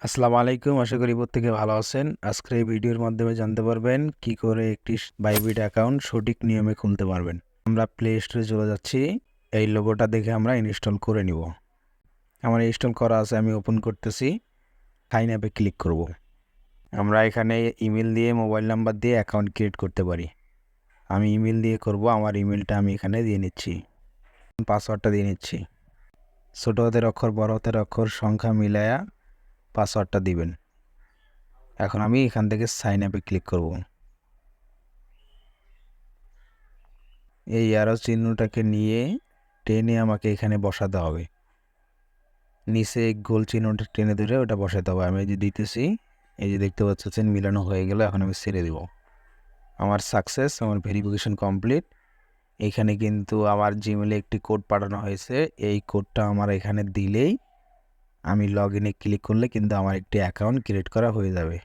আসসালামু আলাইকুম। আশা করি প্রত্যেকে ভালো আছেন। আজকের এই ভিডিওর মাধ্যমে জানতে পারবেন কি করে একটি বাইবিট অ্যাকাউন্ট সঠিক নিয়মে খুলতে পারবেন। আমরা প্লে স্টোরে চলে যাচ্ছি। এই লোগোটা দেখে আমরা ইনস্টল করে নিব। আমার ইনস্টল করা আছে, আমি ওপেন করতেছি। সাইন আপে ক্লিক করব। আমরা এখানে ইমেল দিয়ে, মোবাইল নাম্বার দিয়ে অ্যাকাউন্ট ক্রিয়েট করতে পারি। আমি ইমেল দিয়ে করব। আমার ইমেলটা আমি এখানে দিয়ে নিচ্ছি। পাসওয়ার্ডটা দিয়ে নিচ্ছি। ছোটো হাতের অক্ষর, বড় হাতের অক্ষর, সংখ্যা মিলায়া পাসওয়ার্ডটা দিবেন। এখন আমি এখান থেকে সাইন আপে ক্লিক করব। এই অ্যারো চিহ্নটাকে নিয়ে টেনে আমাকে এখানে বসাতে হবে। নিচে গোল চিহ্নটা টেনে ধরে ওটা বসাতে হবে। আমি এই যে দিতেছি, এই যে দেখতে পাচ্ছেন মিলানো হয়ে গেল। এখন আমি ছেড়ে দিব। আমার সাকসেস, আমার ভেরিফিকেশন কমপ্লিট। এখানে কিন্তু আমার জিমেলে একটি কোড পাঠানো হয়েছে। এই কোডটা আমার এখানে দিলেই আমি লগ ইনে ক্লিক করলে কিন্তু আমার একটি অ্যাকাউন্ট ক্রিয়েট করা হয়ে যাবে।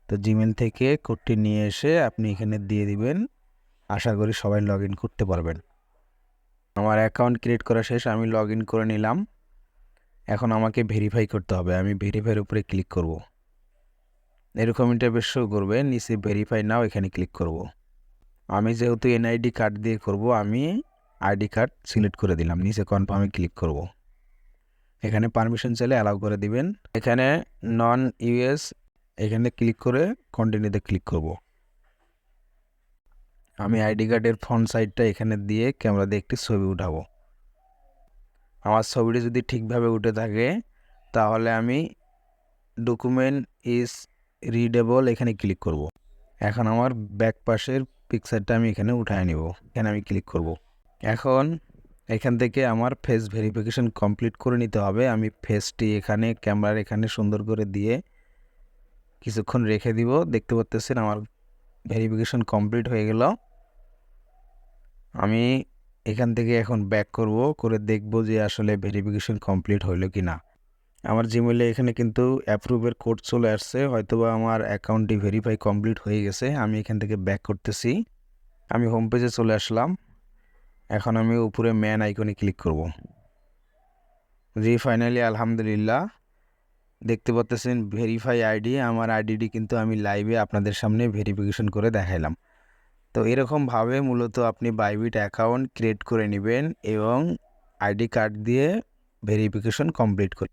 তো জিমেল থেকে কোডটি নিয়ে এসে আপনি এখানে দিয়ে দিবেন। আশা করি সবাই লগ ইন করতে পারবেন। আমার অ্যাকাউন্ট ক্রিয়েট করা শেষ, আমি লগ ইন করে নিলাম। এখন আমাকে ভেরিফাই করতে হবে। আমি ভেরিফাইয়ের উপরে ক্লিক করব। এরকম ইন্টারফেস শো করবে, নিচে ভেরিফাই নাও এখানে ক্লিক করব। আমি যেহেতু এনআইডি কার্ড দিয়ে করব, আমি আইডি কার্ড সিলেক্ট করে দিলাম। নিচে কনফার্মে ক্লিক করব। এখানে পারমিশন চাইলে অ্যালাউ করে দিবেন। এখানে নন ইউএস এখানে ক্লিক করে কন্টিনিউতে ক্লিক করব। আমি আইডি কার্ডের ফ্রন্ট সাইডটা এখানে দিয়ে ক্যামেরা দিয়ে একটি ছবি উঠাবো। আমার ছবিটি যদি ঠিকভাবে উঠে থাকে তাহলে আমি ডকুমেন্ট ইজ রিডেবল এখানে ক্লিক করব। এখন আমার ব্যাক পাশের পিকচারটা আমি এখানে উঠায় নিব। এখানে আমি ক্লিক করব। এখন এখান থেকে আমার ফেস ভেরিফিকেশন কমপ্লিট করে নিতে হবে। আমি ফেসটি এখানে ক্যামেরার এখানে সুন্দর করে দিয়ে কিছুক্ষণ রেখে দিব। দেখতে পাচ্ছেন আমার ভেরিফিকেশন কমপ্লিট হয়ে গেল। আমি এখান থেকে এখন ব্যাক করব, করে দেখব যে আসলে ভেরিফিকেশন কমপ্লিট হইলো কি না। আমার জিমেলে এখানে কিন্তু অ্যাপ্রুভের কোড চলে আসছে, হয়তোবা আমার অ্যাকাউন্টটি ভেরিফাই কমপ্লিট হয়ে গেছে। আমি এখান থেকে ব্যাক করতেছি। আমি হোম পেজে চলে আসলাম। এখন আমি উপরে ম্যান আইকনে ক্লিক করব। জি ফাইনালি আলহামদুলিল্লাহ, দেখতে পাচ্ছেন ভেরিফাই আইডি। আমার আইডিটি কিন্তু আমি লাইভে আপনাদের সামনে ভেরিফিকেশন করে দেখাইলাম। তো এরকমভাবে মূলত আপনি বাইবিট অ্যাকাউন্ট ক্রিয়েট করে নেবেন এবং আইডি কার্ড দিয়ে ভেরিফিকেশন কমপ্লিট করে